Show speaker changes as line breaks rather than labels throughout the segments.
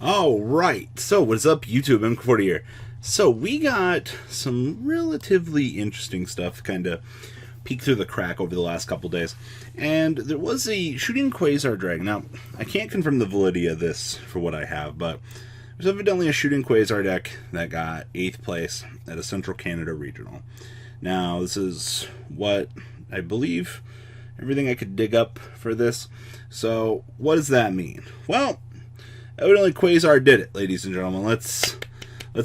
Alright, so what's up YouTube, M40 here. So we got some relatively interesting stuff kind of peek through the crack over the last couple days. And there was a shooting Quasar Dragon. Now, I can't confirm the validity of this for what I have, but there's evidently a shooting Quasar deck that got 8th place at a Central Canada Regional. Now, this is what I believe, everything I could dig up for this. So, what does that mean? Well, evidently Quasar did it, ladies and gentlemen. Let's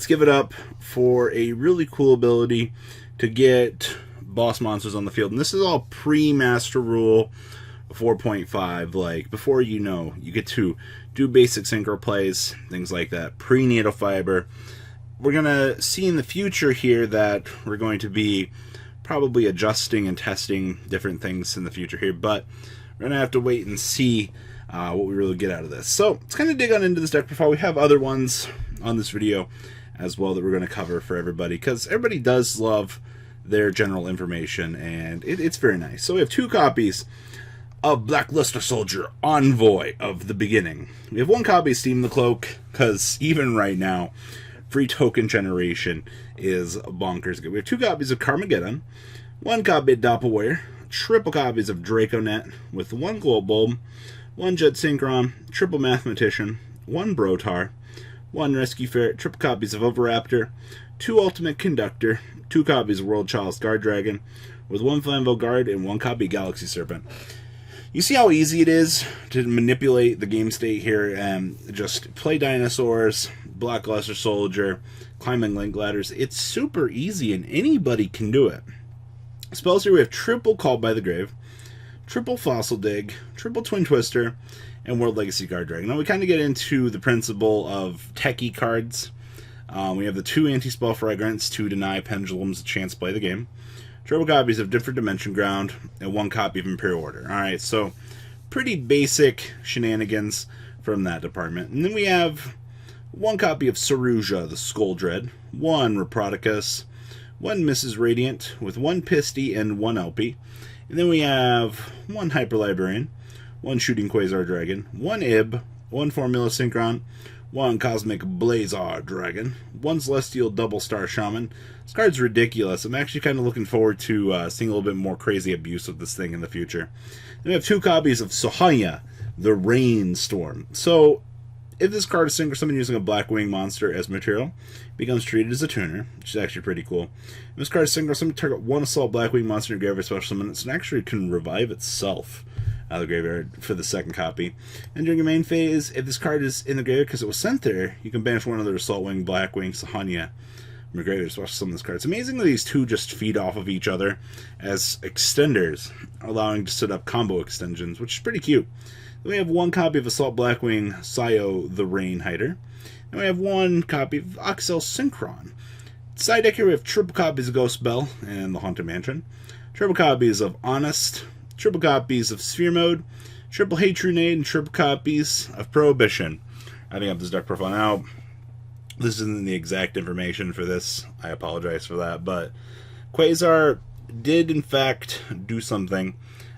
give it up for a really cool ability to get boss monsters on the field. And this is all pre-Master Rule 4.5, like before you get to do basic synchro plays, things like that, pre-Needle Fiber. We're going to see in the future here that we're going to be probably adjusting and testing different things in the future here, but we're going to have to wait and see what we really get out of this. So let's kind of dig on into this deck profile. We have other ones on this video as well that we're going to cover for everybody, because everybody does love their general information, and it's very nice. So we have 2 copies of Blackluster Soldier, Envoy of the Beginning. We have 1 copy of Steam the Cloak, because even right now, free token generation is bonkers good. We have 2 copies of Carmageddon, 1 copy of Doppelware, triple copies of Draconet with 1 Globe Bulb, 1 Jet Synchron, triple Mathematician, 1 Brotar, 1 Rescue Ferret, triple copies of Oviraptor, 2 Ultimate Conductor, 2 copies of World Child's Guard Dragon, with 1 Flamville Guard and 1 copy of Galaxy Serpent. You see how easy it is to manipulate the game state here and just play dinosaurs, Blackluster Soldier, climbing link ladders. It's super easy and anybody can do it. Spells here we have triple Called by the Grave, triple Fossil Dig, triple Twin Twister, and World Legacy Guard Dragon. Now we kind of get into the principle of techie cards. We have the 2 Anti-Spell Fragrance to deny Pendulums a chance to play the game, triple copies of Different Dimension Ground, and 1 copy of Imperial Order. Alright, so pretty basic shenanigans from that department. And then we have 1 copy of Saruja, the Skull Dread, 1 Reproticus, 1 Mrs. Radiant, with 1 Pisty and 1 LP. And then we have 1 Hyper Librarian, 1 Shooting Quasar Dragon, 1 Ib, 1 Formula Synchron, 1 Cosmic Blazar Dragon, 1 Celestial Double Star Shaman. This card's ridiculous. I'm actually kind of looking forward to seeing a little bit more crazy abuse of this thing in the future. Then we have 2 copies of Sohanya, the Rainstorm. So, if this card is synchro summon using a Blackwing monster as material, it becomes treated as a tuner, which is actually pretty cool. If this card is synchro summon, target 1 Assault Blackwing monster in your graveyard special summon, it actually can revive itself out of the graveyard for the 2nd copy. And during your main phase, if this card is in the graveyard because it was sent there, you can banish 1 other Assault Wing, Blackwing, Sohanya from your graveyard special summon this card. It's amazing that these 2 just feed off of each other as extenders, allowing to set up combo extensions, which is pretty cute. Then we have 1 copy of Assault Blackwing, Sayo the Rain Hider. And we have 1 copy of Oxel Synchron. Side deck here we have triple copies of Ghost Bell and the Haunted Mansion, triple copies of Honest, triple copies of Sphere Mode, triple Hatrunade, and triple copies of Prohibition. Adding up this deck profile. Now, this isn't the exact information for this. I apologize for that. But Quasar did, in fact, do something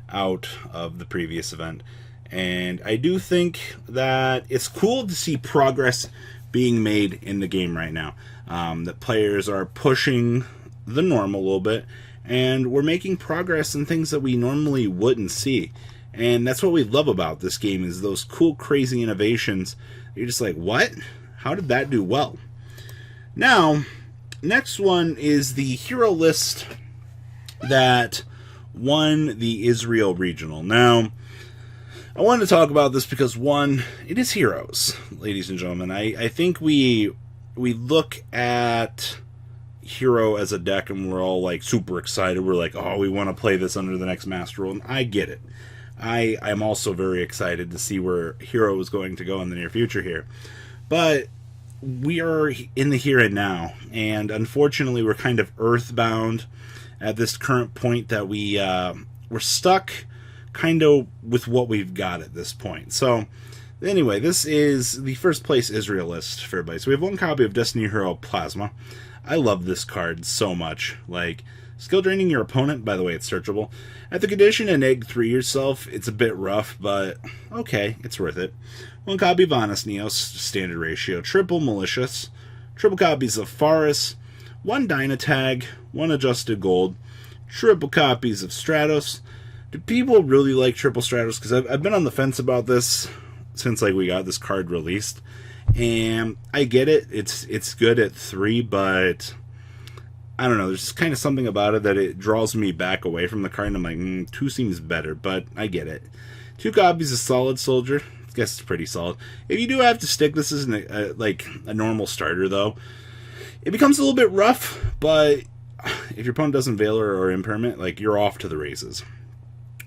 out of the previous event. And I do think that it's cool to see progress being made in the game right now. That players are pushing the norm a little bit, and we're making progress in things that we normally wouldn't see. And that's what we love about this game, is those cool, crazy innovations. You're just like, what? How did that do well? Now, next one is the hero list that won the Israel Regional. Now, I wanted to talk about this because, 1, it is heroes, ladies and gentlemen. I think we look at Hero as a deck and we're all like super excited. We're like, oh, we want to play this under the next Master Rule. And I get it. I'm also very excited to see where Hero is going to go in the near future here. But we are in the here and now. And unfortunately, we're kind of earthbound at this current point that we're stuck kind of with what we've got at this point. So anyway, this is the first place Israel list for everybody. So we have 1 copy of Destiny Hero Plasma. I love this card so much. Like, Skill draining your opponent, by the way, it's searchable. At the condition and egg 3 yourself, it's a bit rough, but okay, it's worth it. 1 copy of Honest Neos, standard ratio. Triple Malicious. Triple copies of Faris. 1 Dynatag. 1 Adjusted Gold. Triple copies of Stratos. Do people really like triple Stratos? Because I've been on the fence about this since like we got this card released. And I get it, it's good at 3, but I don't know, there's just kind of something about it that it draws me back away from the card, and I'm like, 2 seems better, but I get it. 2 copies of Solid Soldier. I guess it's pretty solid. If you do have to stick this as like a normal starter, though, it becomes a little bit rough, but if your opponent doesn't Veiler or Impermanent, like, you're off to the races.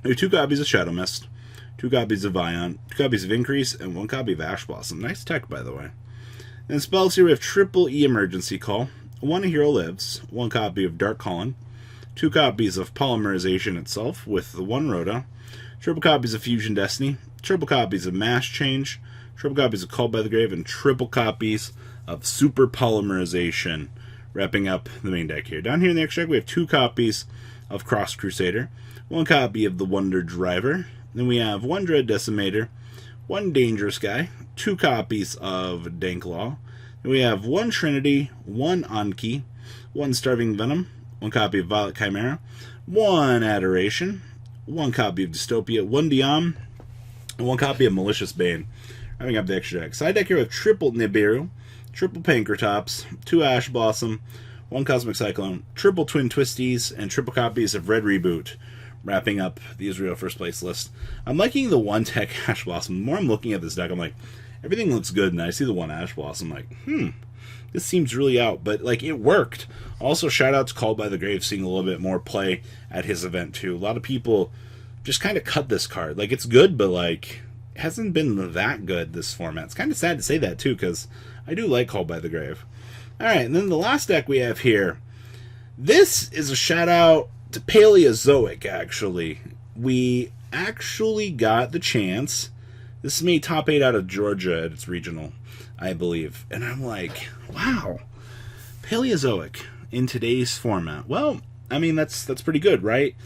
We have 2 copies of Shadow Mist, 2 copies of Vion, 2 copies of Increase, and 1 copy of Ash Blossom. Nice tech, by the way. And spells here, we have Triple E Emergency Call, 1 Hero Lives, 1 copy of Dark Calling, 2 copies of Polymerization itself with the 1 Rhoda, triple copies of Fusion Destiny, triple copies of Mass Change, triple copies of Called by the Grave, and triple copies of Super Polymerization, wrapping up the main deck here. Down here in the extra deck, we have 2 copies of Cross Crusader, 1 copy of the Wonder Driver, then we have 1 Dread Decimator, 1 Dangerous Guy, 2 copies of Danklaw, then we have 1 Trinity, 1 Anki, 1 Starving Venom, 1 copy of Violet Chimera, 1 Adoration, 1 copy of Dystopia, 1 Diam, and 1 copy of Malicious Bane. Wrapping up the extra deck. Side deck here with triple Nibiru, triple Pankratops, 2 Ash Blossom, 1 Cosmic Cyclone, triple Twin Twisties, and triple copies of Red Reboot. Wrapping up the Israel first place list. I'm liking the 1 tech Ash Blossom. The more I'm looking at this deck, I'm like, everything looks good, and I see the 1 Ash Blossom, I'm like, this seems really out, but like, it worked. Also, shout out to Called by the Grave, seeing a little bit more play at his event too. A lot of people just kind of cut this card. Like, it's good, but like, it hasn't been that good this format. It's kind of sad to say that too, because I do like Called by the Grave. Alright, and then the last deck we have here. This is a shout out to Paleozoic, actually. We actually got the chance. This is me top 8 out of Georgia at its regional, I believe. And I'm like, wow, Paleozoic in today's format. Well, I mean, that's pretty good, right?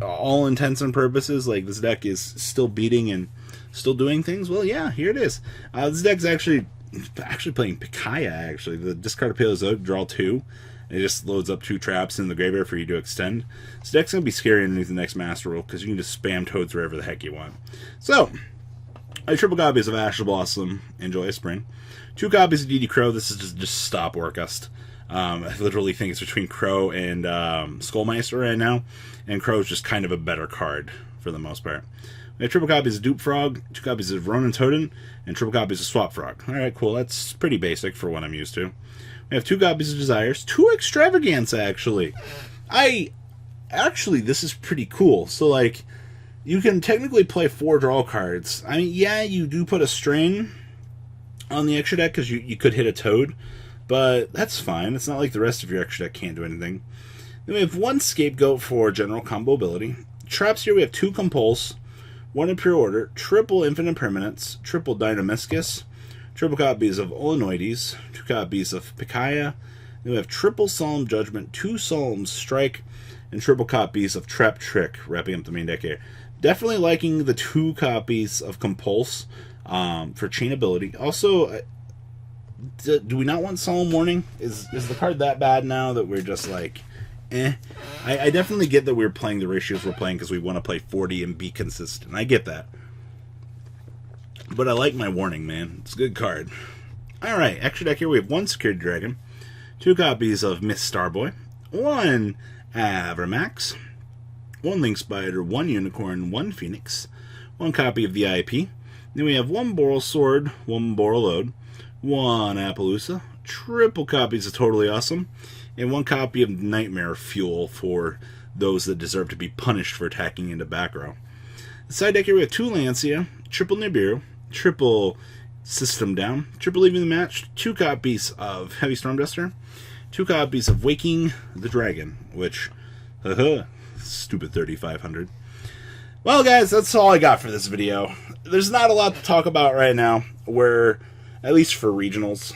All intents and purposes, like, this deck is still beating and still doing things. Well, yeah, here it is. This deck's actually playing Pikaia, actually. The discard of Paleozoic, draw 2. It just loads up 2 traps in the graveyard for you to extend. This deck's going to be scary underneath the next Master Rule, because you can just spam Toads wherever the heck you want. So, I have triple copies of Ash Blossom and Joyous Spring. 2 copies of DD Crow. This is just Stop Orcust. I literally think it's between Crow and Skullmeister right now. And Crow is just kind of a better card for the most part. We have triple copies of Dupe Frog, 2 copies of Ronin Totem, and triple copies of Swap Frog. Alright, cool. That's pretty basic for what I'm used to. We have 2 copies of Desires, 2 Extravaganza, actually. Actually, this is pretty cool. So, like, you can technically play 4 draw cards. I mean, yeah, you do put a strain on the extra deck because you could hit a Toad, but that's fine. It's not like the rest of your extra deck can't do anything. Then we have 1 Scapegoat for general combo ability. Traps here, we have 2 Compulse, 1 Impure Order, triple Infinite Permanence, triple Dynamiscus, triple copies of Olenoides, 2 copies of Pikaia. Then we have triple Solemn Judgment, 2 Solemn Strike, and triple copies of Trap Trick, wrapping up the main deck here. Definitely liking the 2 copies of Compulse for chain ability. Also, do we not want Solemn Warning? Is the card that bad now that we're just like, eh? I definitely get that we're playing the ratios we're playing because we want to play 40 and be consistent. I get that. But I like my Warning, man. It's a good card. Alright, extra deck here we have 1 Security Dragon, 2 copies of Myth Starboy, 1 Avermax, 1 Link Spider, 1 Unicorn, 1 Phoenix, 1 copy of VIP. Then we have 1 Boral Sword, 1 Borreload, 1 Appaloosa, triple copies of Totally Awesome, and 1 copy of Nightmare Fuel for those that deserve to be punished for attacking into back row. The side deck here we have 2 Lancia, triple Nibiru, triple System Down, triple Leaving the Match, 2 copies of Heavy Stormduster, 2 copies of Waking the Dragon, which, stupid 3500. Well, guys, that's all I got for this video. There's not a lot to talk about right now. We're, at least for regionals,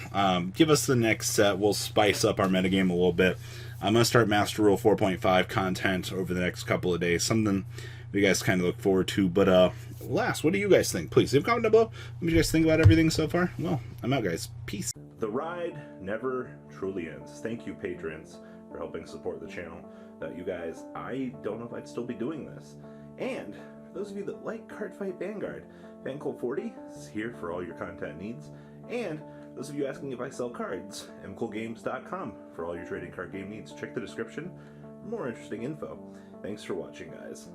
give us the next set. We'll spice up our metagame a little bit. I'm going to start Master Rule 4.5 content over the next couple of days. Something you guys kind of look forward to. But last, what do you guys think? Please leave a comment down below. What do you guys think about everything so far? Well, I'm out, guys. Peace. The ride never truly ends. Thank you, patrons, for helping support the channel. Without you guys, I don't know if I'd still be doing this. And for those of you that like Cardfight Vanguard, FanCool40 is here for all your content needs. And those of you asking if I sell cards, mcoolgames.com for all your trading card game needs. Check the description for more interesting info. Thanks for watching, guys.